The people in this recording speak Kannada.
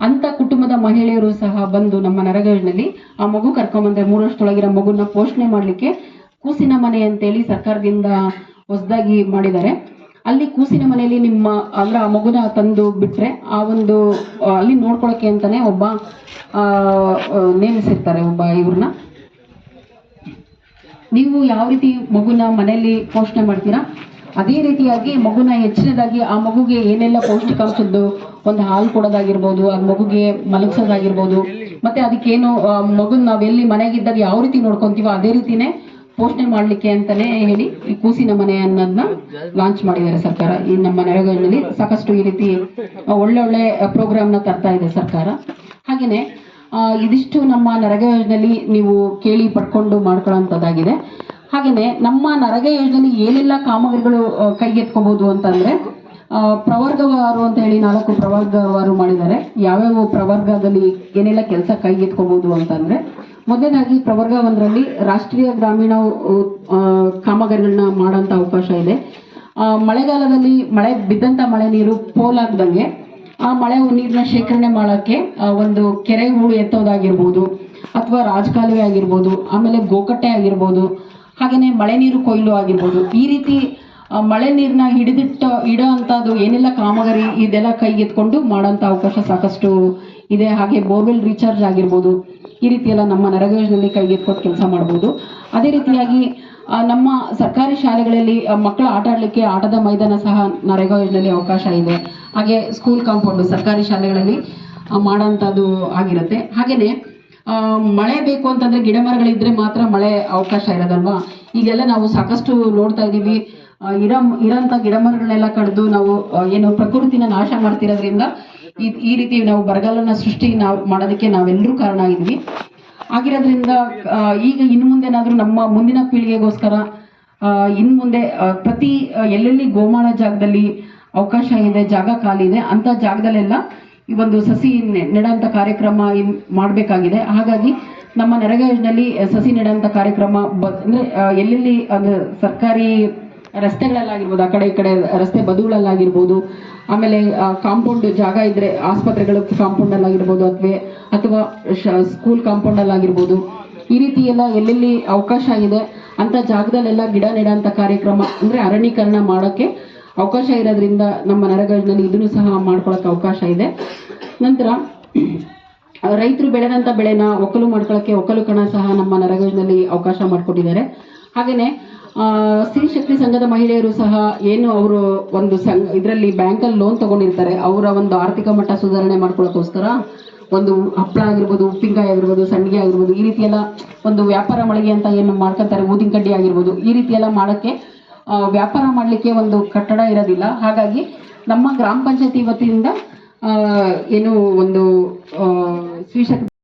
ಅಂತ ಕುಟುಂಬದ ಮಹಿಳೆಯರು ಸಹ ಬಂದು ನಮ್ಮ ನರೇಗಾದಲ್ಲಿ ಆ ಮಗು ಕರ್ಕೊಂಬಂದ್ರೆ 3 ವರ್ಷದೊಳಗಿರೋ ಮಗುನ ಪೋಷಣೆ ಮಾಡ್ಲಿಕ್ಕೆ ಕೂಸಿನ ಮನೆ ಅಂತೇಳಿ ಸರ್ಕಾರದಿಂದ ಹೊಸದಾಗಿ ಮಾಡಿದ್ದಾರೆ. ಅಲ್ಲಿ ಕೂಸಿನ ಮನೆಯಲ್ಲಿ ನಿಮ್ಮ ಅಂದ್ರೆ ಆ ಮಗುನ ತಂದು ಬಿಟ್ರೆ ಆ ಒಂದು ಅಲ್ಲಿ ನೋಡ್ಕೊಳಕ್ಕೆ ಅಂತಾನೆ ಒಬ್ಬ ನೇಮಿಸಿರ್ತಾರೆ ಒಬ್ಬ ಇವ್ರನ್ನ. ನೀವು ಯಾವ ರೀತಿ ಮಗುನ ಮನೆಯಲ್ಲಿ ಪೋಷಣೆ ಮಾಡ್ತೀರಾ ಅದೇ ರೀತಿಯಾಗಿ ಮಗುನ ಹೆಚ್ಚಿನದಾಗಿ ಆ ಮಗುಗೆ ಏನೆಲ್ಲ ಪೌಷ್ಟಿಕಾಂಶದ್ದು ಒಂದು ಹಾಲು ಕೊಡೋದಾಗಿರ್ಬೋದು, ಆ ಮಗುಗೆ ಮಲಗಿಸೋದಾಗಿರ್ಬೋದು, ಮತ್ತೆ ಅದಕ್ಕೇನು ಮಗುನ ನಾವೆಲ್ಲಿ ಮನೆಗಿದ್ದಾಗ ಯಾವ ರೀತಿ ನೋಡ್ಕೊಂತೀವೋ ಅದೇ ರೀತಿನೇ ಪೋಷಣೆ ಮಾಡ್ಲಿಕ್ಕೆ ಅಂತಾನೆ ಹೇಳಿ ಈ ಕೂಸಿನ ಮನೆ ಅನ್ನೋದನ್ನ ಲಾಂಚ್ ಮಾಡಿದ್ದಾರೆ ಸರ್ಕಾರ. ಈ ನಮ್ಮ ನರೇಗಾದಲ್ಲಿ ಸಾಕಷ್ಟು ಈ ರೀತಿ ಒಳ್ಳೆ ಪ್ರೋಗ್ರಾಮ್ನ ತರ್ತಾ ಇದೆ ಸರ್ಕಾರ. ಹಾಗೇನೆ ಇದಿಷ್ಟು ನಮ್ಮ ನರೇಗಾ ಯೋಜನೆಯಲ್ಲಿ ನೀವು ಕೇಳಿ ಪಡ್ಕೊಂಡು ಮಾಡ್ಕೊಳ್ಳೋಂಥದ್ದಾಗಿದೆ. ಹಾಗೇನೆ ನಮ್ಮ ನರೇಗಾ ಯೋಜನೆಯಲ್ಲಿ ಏನೆಲ್ಲ ಕಾಮಗಾರಿಗಳು ಕೈಗೆತ್ಕೋಬಹುದು ಅಂತಂದ್ರೆ ಪ್ರವರ್ಗವಾರು ಅಂತ ಹೇಳಿ 4 ಪ್ರವರ್ಗವಾರು ಮಾಡಿದ್ದಾರೆ. ಯಾವ್ಯಾವ ಪ್ರವರ್ಗದಲ್ಲಿ ಏನೆಲ್ಲ ಕೆಲಸ ಕೈಗೆತ್ಕೋಬಹುದು ಅಂತಂದ್ರೆ, ಮೊದಲನೇದಾಗಿ ಪ್ರವರ್ಗ 1ರಲ್ಲಿ ರಾಷ್ಟ್ರೀಯ ಗ್ರಾಮೀಣ ಕಾಮಗಾರಿಗಳನ್ನ ಮಾಡೋಂಥ ಅವಕಾಶ ಇದೆ. ಮಳೆಗಾಲದಲ್ಲಿ ಮಳೆ ಬಿದ್ದಂತ ಮಳೆ ನೀರು ಪೋಲಾಗ್ದಂಗೆ ಆ ಮಳೆ ನೀರನ್ನ ಶೇಖರಣೆ ಮಾಡೋಕ್ಕೆ ಒಂದು ಕೆರೆ ಹೂಳು ಎತ್ತೋದಾಗಿರ್ಬೋದು, ಅಥವಾ ರಾಜಕಾಲುವೆ ಆಗಿರ್ಬೋದು, ಆಮೇಲೆ ಗೋಕಟ್ಟೆ ಆಗಿರ್ಬೋದು, ಹಾಗೇನೆ ಮಳೆ ನೀರು ಕೊಯ್ಲು ಆಗಿರ್ಬೋದು. ಈ ರೀತಿ ಮಳೆ ನೀರನ್ನ ಇಡೋ ಅಂತದ್ದು ಏನೆಲ್ಲ ಕಾಮಗಾರಿ ಇದೆಲ್ಲ ಕೈಗೆತ್ಕೊಂಡು ಮಾಡೋಂಥ ಅವಕಾಶ ಸಾಕಷ್ಟು ಇದೆ. ಹಾಗೆ ಬೋರ್ವೆಲ್ ರೀಚಾರ್ಜ್ ಆಗಿರ್ಬೋದು, ಈ ರೀತಿ ಎಲ್ಲ ನಮ್ಮ ನರೇಗಾ ಯೋಜನೆಯಲ್ಲಿ ಕೈಗೆತ್ಕೊಂಡು ಕೆಲಸ ಮಾಡ್ಬೋದು. ಅದೇ ರೀತಿಯಾಗಿ ನಮ್ಮ ಸರ್ಕಾರಿ ಶಾಲೆಗಳಲ್ಲಿ ಮಕ್ಕಳು ಆಟ ಆಡಲಿಕ್ಕೆ ಆಟದ ಮೈದಾನ ಸಹ ನರೇಗಾ ಯೋಜನೆಯಲ್ಲಿ ಅವಕಾಶ ಇದೆ. ಹಾಗೆ ಸ್ಕೂಲ್ ಕಾಂಪೌಂಡ್ ಸರ್ಕಾರಿ ಶಾಲೆಗಳಲ್ಲಿ ಮಾಡೋಂಥದ್ದು ಆಗಿರುತ್ತೆ. ಹಾಗೇನೆ ಮಳೆ ಬೇಕು ಅಂತಂದ್ರೆ ಗಿಡ ಮರಗಳಿದ್ರೆ ಮಾತ್ರ ಮಳೆ ಅವಕಾಶ ಇರೋದಲ್ವಾ. ಈಗೆಲ್ಲ ನಾವು ಸಾಕಷ್ಟು ನೋಡ್ತಾ ಇದೀವಿ, ಇರೋಂಥ ಗಿಡ ಮರಗಳನ್ನೆಲ್ಲ ಕಡಿದು ನಾವು ಏನು ಪ್ರಕೃತಿನ ನಾಶ ಮಾಡ್ತಿರೋದ್ರಿಂದ ಈ ರೀತಿ ನಾವು ಬರಗಾಲನ ಸೃಷ್ಟಿ ಮಾಡೋದಕ್ಕೆ ನಾವೆಲ್ಲರೂ ಕಾರಣ ಆಗಿದ್ವಿ. ಆಗಿರೋದ್ರಿಂದ ಈಗ ಇನ್ನು ಮುಂದೆ ಏನಾದ್ರೂ ನಮ್ಮ ಮುಂದಿನ ಪೀಳಿಗೆಗೋಸ್ಕರ ಇನ್ನು ಮುಂದೆ ಪ್ರತಿ ಎಲ್ಲೆಲ್ಲಿ ಗೋಮಾಳ ಜಾಗದಲ್ಲಿ ಅವಕಾಶ ಇದೆ, ಜಾಗ ಖಾಲಿ ಇದೆ, ಅಂತ ಜಾಗದಲ್ಲೆಲ್ಲ ಈ ಒಂದು ಸಸಿ ನೆಡೋಂಥ ಕಾರ್ಯಕ್ರಮ ಮಾಡಬೇಕಾಗಿದೆ. ಹಾಗಾಗಿ ನಮ್ಮ ನರೇಗಾ ಯೋಜನೆಯಲ್ಲಿ ಸಸಿ ನೆಡೋಂಥ ಕಾರ್ಯಕ್ರಮ ಅಂದ್ರೆ ಎಲ್ಲೆಲ್ಲಿ ಅದು ಸರ್ಕಾರಿ ರಸ್ತೆಗಳಲ್ಲಾಗಿರ್ಬೋದು, ಆ ಕಡೆ ಈ ಕಡೆ ರಸ್ತೆ ಬದುಗಳಲ್ಲಾಗಿರ್ಬೋದು, ಆಮೇಲೆ ಕಾಂಪೌಂಡ್ ಜಾಗ ಇದ್ರೆ ಆಸ್ಪತ್ರೆಗಳ ಕಾಂಪೌಂಡ್ ಅಲ್ಲಾಗಿರ್ಬೋದು, ಅಥವಾ ಸ್ಕೂಲ್ ಕಾಂಪೌಂಡ್ ಅಲ್ಲಾಗಿರ್ಬೋದು, ಈ ರೀತಿ ಎಲ್ಲ ಎಲ್ಲೆಲ್ಲಿ ಅವಕಾಶ ಇದೆ ಅಂತ ಜಾಗದಲ್ಲೆಲ್ಲ ಗಿಡ ನೆಡೋಂಥ ಕಾರ್ಯಕ್ರಮ ಅಂದ್ರೆ ಅರಣ್ಯೀಕರಣ ಮಾಡೋಕ್ಕೆ ಅವಕಾಶ ಇರೋದ್ರಿಂದ ನಮ್ಮ ನರೇಗಾ ಯೋಜನೆಯಲ್ಲಿ ಇದನ್ನು ಸಹ ಮಾಡ್ಕೊಳಕ್ಕೆ ಅವಕಾಶ ಇದೆ. ನಂತರ ರೈತರು ಬೆಳೆದಂಥ ಬೆಳೆನ ಒಕ್ಕಲು ಮಾಡ್ಕೊಳ್ಳೋಕ್ಕೆ ಒಕ್ಕಲುಕಣ ಸಹ ನಮ್ಮ ನರೇಗಾ ಯೋಜನೆಯಲ್ಲಿ ಅವಕಾಶ ಮಾಡಿಕೊಟ್ಟಿದ್ದಾರೆ. ಹಾಗೇನೆ ಸ್ತ್ರೀ ಶಕ್ತಿ ಸಂಘದ ಮಹಿಳೆಯರು ಸಹ ಏನು ಅವರು ಒಂದು ಇದರಲ್ಲಿ ಬ್ಯಾಂಕಲ್ಲಿ ಲೋನ್ ತಗೊಂಡಿರ್ತಾರೆ, ಅವರ ಒಂದು ಆರ್ಥಿಕ ಮಟ್ಟ ಸುಧಾರಣೆ ಮಾಡ್ಕೊಳ್ಳೋಕ್ಕೋಸ್ಕರ ಒಂದು ಹಪ್ಪಳ ಆಗಿರ್ಬೋದು, ಉಪ್ಪಿನಕಾಯಿ ಆಗಿರ್ಬೋದು, ಸಂಡಿಗೆ ಆಗಿರ್ಬೋದು, ಈ ರೀತಿ ಎಲ್ಲ ಒಂದು ವ್ಯಾಪಾರ ಮಳಿಗೆ ಅಂತ ಏನು ಮಾಡ್ಕೊತಾರೆ, ಊದಿನ ಕಡ್ಡಿ ಆಗಿರ್ಬೋದು, ಈ ರೀತಿ ಎಲ್ಲ ಮಾಡೋಕ್ಕೆ ವ್ಯಾಪಾರ ಮಾಡಲಿಕ್ಕೆ ಒಂದು ಕಟ್ಟಡ ಇರೋದಿಲ್ಲ. ಹಾಗಾಗಿ ನಮ್ಮ ಗ್ರಾಮ ಪಂಚಾಯತಿ ವತಿಯಿಂದ ಏನು ಒಂದು ಸ್ತ್ರೀ ಶಕ್ತಿ